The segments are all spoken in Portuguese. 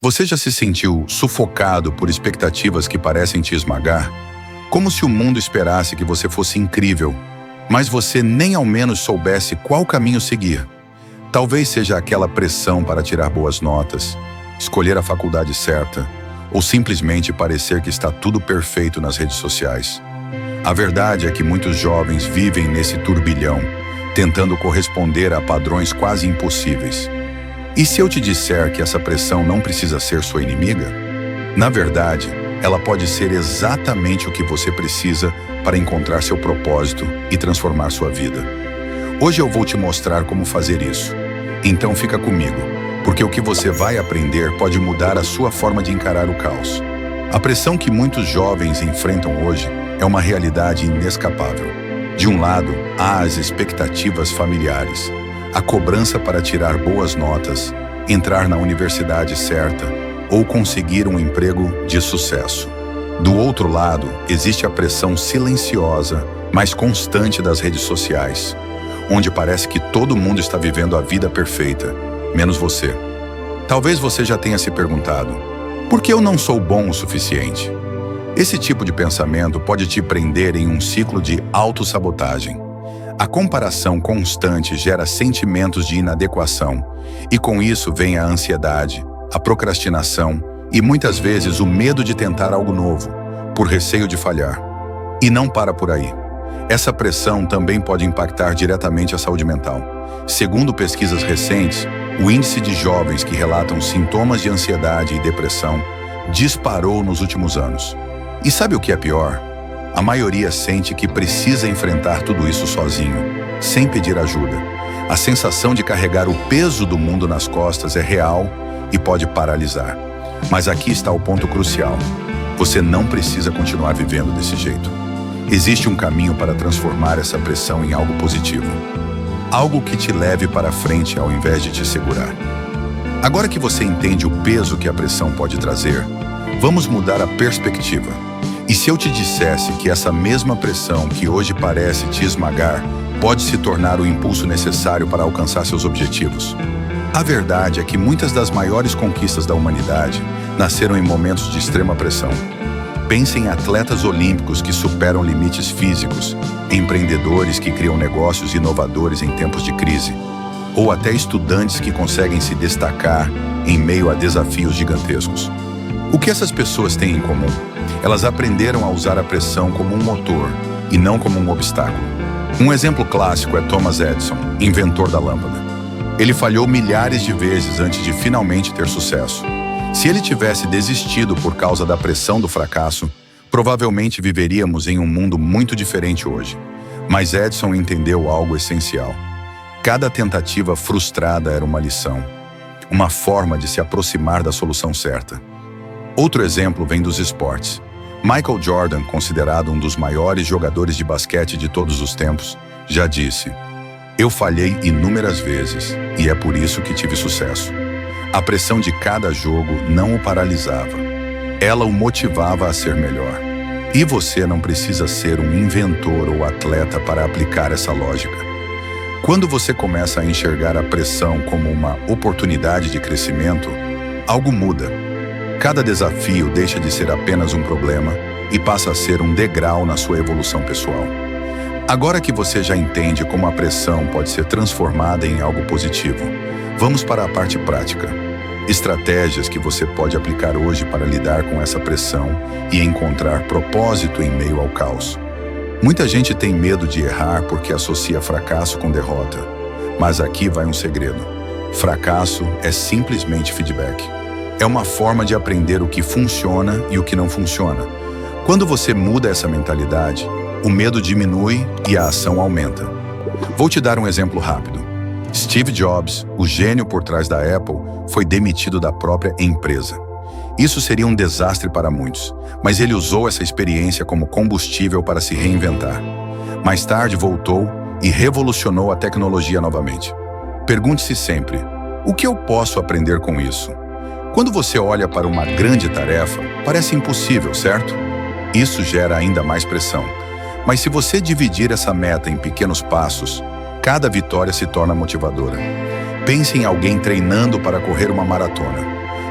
Você já se sentiu sufocado por expectativas que parecem te esmagar? Como se o mundo esperasse que você fosse incrível, mas você nem ao menos soubesse qual caminho seguir. Talvez seja aquela pressão para tirar boas notas, escolher a faculdade certa, ou simplesmente parecer que está tudo perfeito nas redes sociais. A verdade é que muitos jovens vivem nesse turbilhão, tentando corresponder a padrões quase impossíveis. E se eu te disser que essa pressão não precisa ser sua inimiga? Na verdade, ela pode ser exatamente o que você precisa para encontrar seu propósito e transformar sua vida. Hoje eu vou te mostrar como fazer isso. Então fica comigo, porque o que você vai aprender pode mudar a sua forma de encarar o caos. A pressão que muitos jovens enfrentam hoje é uma realidade inescapável. De um lado, há as expectativas familiares, a cobrança para tirar boas notas, entrar na universidade certa ou conseguir um emprego de sucesso. Do outro lado, existe a pressão silenciosa, mas constante das redes sociais, onde parece que todo mundo está vivendo a vida perfeita, menos você. Talvez você já tenha se perguntado, por que eu não sou bom o suficiente? Esse tipo de pensamento pode te prender em um ciclo de autossabotagem. A comparação constante gera sentimentos de inadequação, e com isso vem a ansiedade, a procrastinação e muitas vezes o medo de tentar algo novo, por receio de falhar. E não para por aí. Essa pressão também pode impactar diretamente a saúde mental. Segundo pesquisas recentes, o índice de jovens que relatam sintomas de ansiedade e depressão disparou nos últimos anos. E sabe o que é pior? A maioria sente que precisa enfrentar tudo isso sozinho, sem pedir ajuda. A sensação de carregar o peso do mundo nas costas é real e pode paralisar. Mas aqui está o ponto crucial. Você não precisa continuar vivendo desse jeito. Existe um caminho para transformar essa pressão em algo positivo. Algo que te leve para frente ao invés de te segurar. Agora que você entende o peso que a pressão pode trazer, vamos mudar a perspectiva. E se eu te dissesse que essa mesma pressão que hoje parece te esmagar, pode se tornar o impulso necessário para alcançar seus objetivos? A verdade é que muitas das maiores conquistas da humanidade nasceram em momentos de extrema pressão. Pense em atletas olímpicos que superam limites físicos, empreendedores que criam negócios inovadores em tempos de crise, ou até estudantes que conseguem se destacar em meio a desafios gigantescos. O que essas pessoas têm em comum? Elas aprenderam a usar a pressão como um motor e não como um obstáculo. Um exemplo clássico é Thomas Edison, inventor da lâmpada. Ele falhou milhares de vezes antes de finalmente ter sucesso. Se ele tivesse desistido por causa da pressão do fracasso, provavelmente viveríamos em um mundo muito diferente hoje. Mas Edison entendeu algo essencial. Cada tentativa frustrada era uma lição, uma forma de se aproximar da solução certa. Outro exemplo vem dos esportes. Michael Jordan, considerado um dos maiores jogadores de basquete de todos os tempos, já disse: "Eu falhei inúmeras vezes e é por isso que tive sucesso." A pressão de cada jogo não o paralisava. Ela o motivava a ser melhor. E você não precisa ser um inventor ou atleta para aplicar essa lógica. Quando você começa a enxergar a pressão como uma oportunidade de crescimento, algo muda. Cada desafio deixa de ser apenas um problema e passa a ser um degrau na sua evolução pessoal. Agora que você já entende como a pressão pode ser transformada em algo positivo, vamos para a parte prática. Estratégias que você pode aplicar hoje para lidar com essa pressão e encontrar propósito em meio ao caos. Muita gente tem medo de errar porque associa fracasso com derrota. Mas aqui vai um segredo. Fracasso é simplesmente feedback. É uma forma de aprender o que funciona e o que não funciona. Quando você muda essa mentalidade, o medo diminui e a ação aumenta. Vou te dar um exemplo rápido. Steve Jobs, o gênio por trás da Apple, foi demitido da própria empresa. Isso seria um desastre para muitos, mas ele usou essa experiência como combustível para se reinventar. Mais tarde voltou e revolucionou a tecnologia novamente. Pergunte-se sempre, o que eu posso aprender com isso? Quando você olha para uma grande tarefa, parece impossível, certo? Isso gera ainda mais pressão. Mas se você dividir essa meta em pequenos passos, cada vitória se torna motivadora. Pense em alguém treinando para correr uma maratona.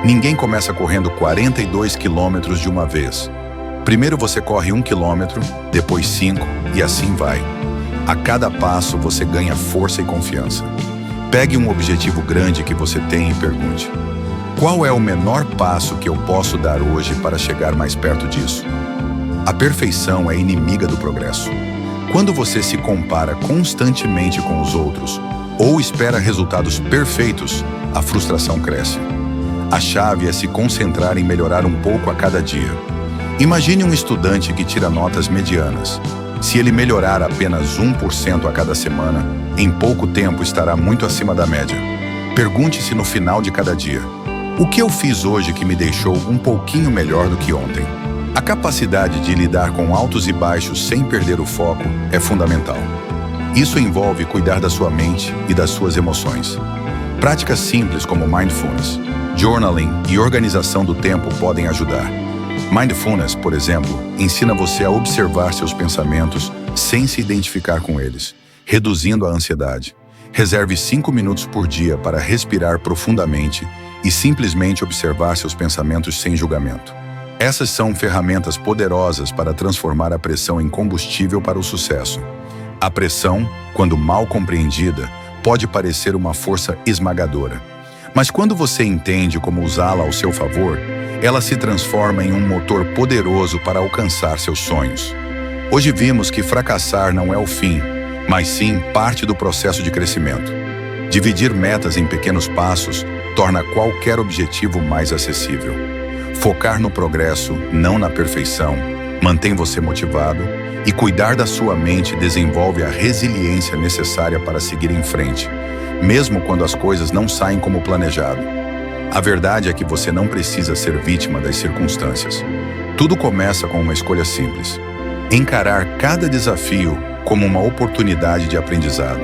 Ninguém começa correndo 42 quilômetros de uma vez. Primeiro você corre 1 quilômetro, depois 5 e assim vai. A cada passo você ganha força e confiança. Pegue um objetivo grande que você tem e pergunte: qual é o menor passo que eu posso dar hoje para chegar mais perto disso? A perfeição é inimiga do progresso. Quando você se compara constantemente com os outros ou espera resultados perfeitos, a frustração cresce. A chave é se concentrar em melhorar um pouco a cada dia. Imagine um estudante que tira notas medianas. Se ele melhorar apenas 1% a cada semana, em pouco tempo estará muito acima da média. Pergunte-se no final de cada dia: o que eu fiz hoje que me deixou um pouquinho melhor do que ontem? A capacidade de lidar com altos e baixos sem perder o foco é fundamental. Isso envolve cuidar da sua mente e das suas emoções. Práticas simples como mindfulness, journaling e organização do tempo podem ajudar. Mindfulness, por exemplo, ensina você a observar seus pensamentos sem se identificar com eles, reduzindo a ansiedade. Reserve 5 minutos por dia para respirar profundamente e simplesmente observar seus pensamentos sem julgamento. Essas são ferramentas poderosas para transformar a pressão em combustível para o sucesso. A pressão, quando mal compreendida, pode parecer uma força esmagadora. Mas quando você entende como usá-la ao seu favor, ela se transforma em um motor poderoso para alcançar seus sonhos. Hoje vimos que fracassar não é o fim, mas sim parte do processo de crescimento. Dividir metas em pequenos passos torna qualquer objetivo mais acessível. Focar no progresso, não na perfeição, mantém você motivado, e cuidar da sua mente desenvolve a resiliência necessária para seguir em frente, mesmo quando as coisas não saem como planejado. A verdade é que você não precisa ser vítima das circunstâncias. Tudo começa com uma escolha simples: encarar cada desafio como uma oportunidade de aprendizado.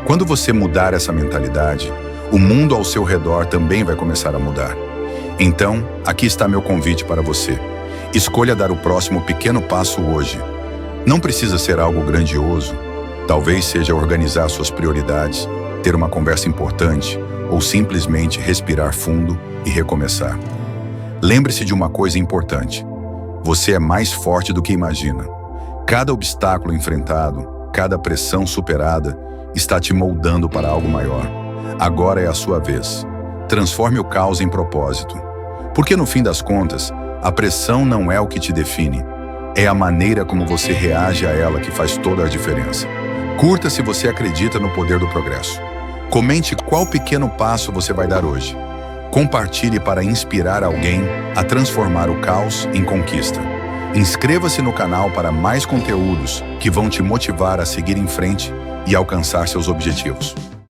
Quando você mudar essa mentalidade, o mundo ao seu redor também vai começar a mudar. Então, aqui está meu convite para você. Escolha dar o próximo pequeno passo hoje. Não precisa ser algo grandioso. Talvez seja organizar suas prioridades, ter uma conversa importante ou simplesmente respirar fundo e recomeçar. Lembre-se de uma coisa importante: você é mais forte do que imagina. Cada obstáculo enfrentado, cada pressão superada, está te moldando para algo maior. Agora é a sua vez. Transforme o caos em propósito. Porque no fim das contas, a pressão não é o que te define. É a maneira como você reage a ela que faz toda a diferença. Curta se você acredita no poder do progresso. Comente qual pequeno passo você vai dar hoje. Compartilhe para inspirar alguém a transformar o caos em conquista. Inscreva-se no canal para mais conteúdos que vão te motivar a seguir em frente e alcançar seus objetivos.